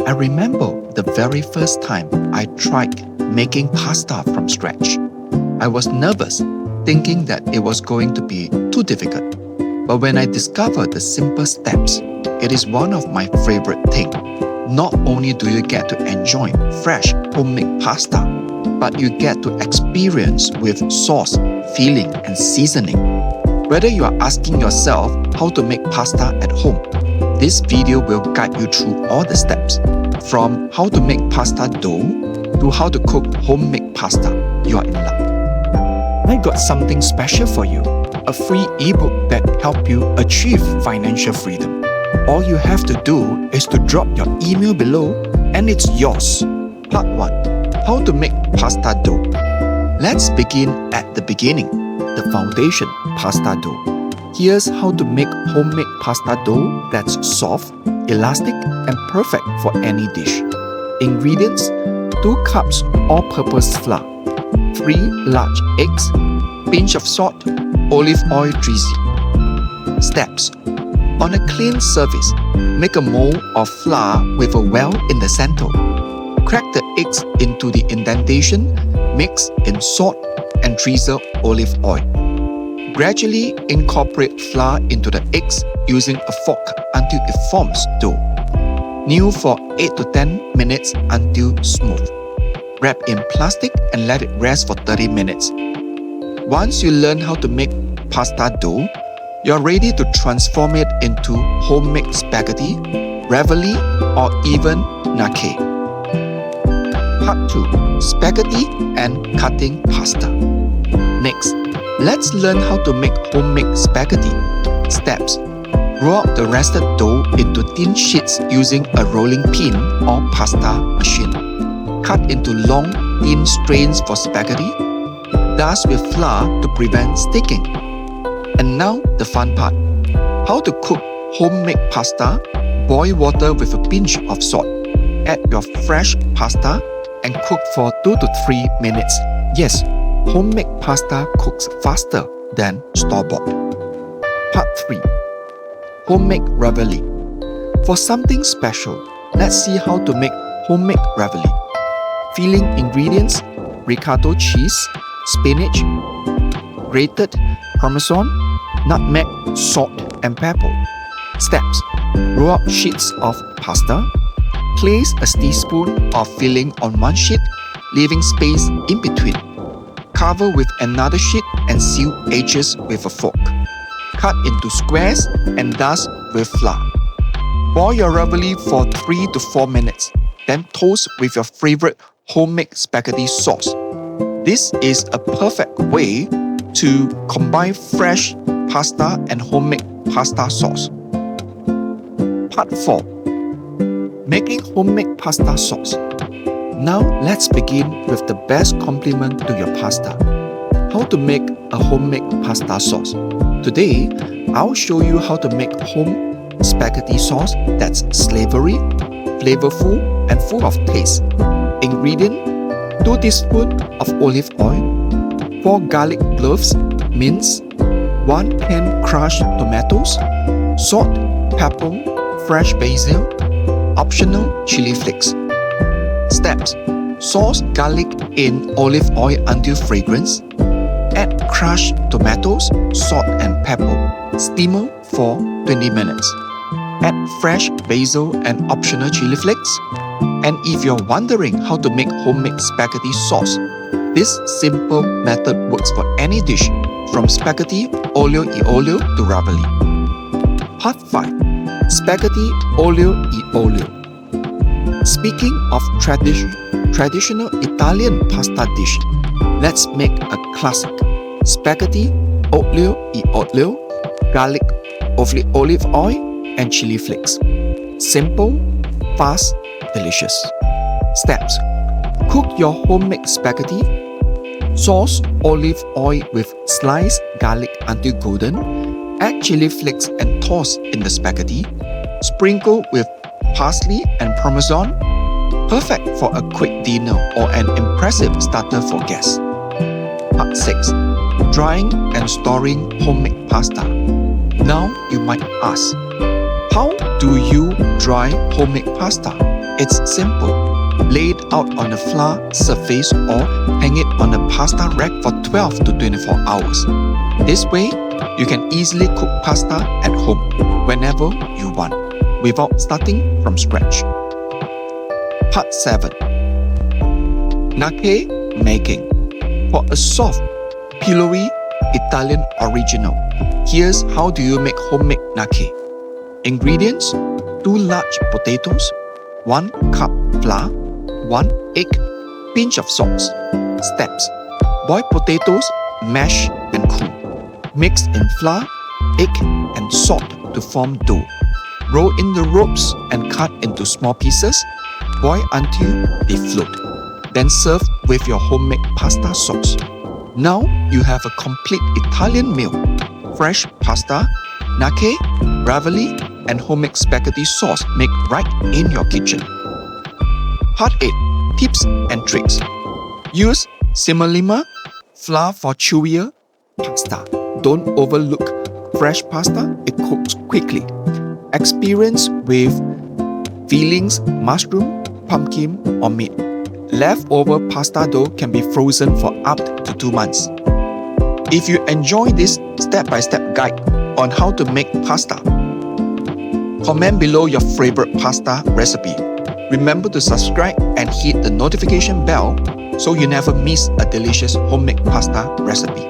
I remember the very first time I tried making pasta from scratch. I was nervous, thinking that it was going to be too difficult. But when I discovered the simple steps, it is one of my favorite things. Not only do you get to enjoy fresh homemade pasta, but you get to experience with sauce, filling, and seasoning. Whether you are asking yourself how to make pasta at home, this video will guide you through all the steps, from how to make pasta dough to how to cook homemade pasta. You are in luck. I got something special for you, a free ebook that helps you achieve financial freedom. All you have to do is to drop your email below and it's yours. Part 1. How to make pasta dough. Let's begin at the beginning, the foundation pasta dough. Here's how to make homemade pasta dough that's soft, elastic, and perfect for any dish. Ingredients: 2 cups all-purpose flour, 3 large eggs, pinch of salt, olive oil drizzle. Steps: on a clean surface, make a mold of flour with a well in the center. Crack the eggs into the indentation, mix in salt, and drizzle olive oil. Gradually incorporate flour into the eggs using a fork until it forms dough. Knead for 8 to 10 minutes until smooth. Wrap in plastic and let it rest for 30 minutes. Once you learn how to make pasta dough, you're ready to transform it into homemade spaghetti, ravioli, or even gnocchi. Part 2. Spaghetti and cutting pasta. Next, let's learn how to make homemade spaghetti. Steps: roll out the rested dough into thin sheets using a rolling pin or pasta machine. Cut into long, thin strands for spaghetti. Dust with flour to prevent sticking. And now the fun part. How to cook homemade pasta. Boil water with a pinch of salt. Add your fresh pasta and cook for 2 to 3 minutes. Yes, homemade pasta cooks faster than store-bought. Part 3. Homemade ravioli. For something special, let's see how to make homemade ravioli. Filling ingredients: ricotta cheese, spinach, grated parmesan, nutmeg, salt, and pepper. Steps: roll out sheets of pasta. Place a teaspoon of filling on one sheet, leaving space in between. Cover with another sheet and seal edges with a fork. Cut into squares and dust with flour. Boil your ravioli for 3 to 4 minutes, then toast with your favorite homemade spaghetti sauce. This is a perfect way to combine fresh pasta and homemade pasta sauce. Part 4. Making homemade pasta sauce. Now let's begin with the best complement to your pasta. How to make a homemade pasta sauce. Today, I'll show you how to make home spaghetti sauce that's savory, flavorful, and full of taste. Ingredient: 2 teaspoons of olive oil, 4 garlic cloves minced, 1 can crushed tomatoes, salt, pepper, fresh basil, optional chili flakes. Steps: sauce garlic in olive oil until fragrance. Add crushed tomatoes, salt, and pepper. Simmer for 20 minutes. Add fresh basil and optional chili flakes. And if you're wondering how to make homemade spaghetti sauce, this simple method works for any dish, from spaghetti olio e olio to ravioli. Part 5. Spaghetti olio e olio. Speaking of traditional Italian pasta dish, let's make a classic: spaghetti olio e olio, garlic, olive oil, and chili flakes. Simple, fast, delicious. Steps: cook your homemade spaghetti. Sauce olive oil with sliced garlic until golden. Add chili flakes and toss in the spaghetti. Sprinkle with parsley and parmesan. Perfect for a quick dinner or an impressive starter for guests. Part 6. Drying and storing homemade pasta. Now you might ask, how do you dry homemade pasta? It's simple. Lay it out on a flour surface or hang it on a pasta rack for 12 to 24 hours. This way, you can easily cook pasta at home whenever you want, without starting from scratch. Part 7. Gnocchi making. For a soft, pillowy Italian original, here's how do you make homemade gnocchi. Ingredients: 2 large potatoes, 1 cup flour, 1 egg, pinch of salt. Steps: boil potatoes, mash and cool. Mix in flour, egg and salt to form dough. Roll in the ropes and cut into small pieces. Boil until they float. Then serve with your homemade pasta sauce. Now you have a complete Italian meal. Fresh pasta, gnocchi, ravioli, and homemade spaghetti sauce made right in your kitchen. Part 8. Tips and tricks. Use semolina flour for chewier pasta. Don't overlook fresh pasta, it cooks quickly. Experience with fillings, mushroom, pumpkin, or meat. Leftover pasta dough can be frozen for up to 2 months. If you enjoy this step-by-step guide on how to make pasta, comment below your favorite pasta recipe. Remember to subscribe and hit the notification bell so you never miss a delicious homemade pasta recipe.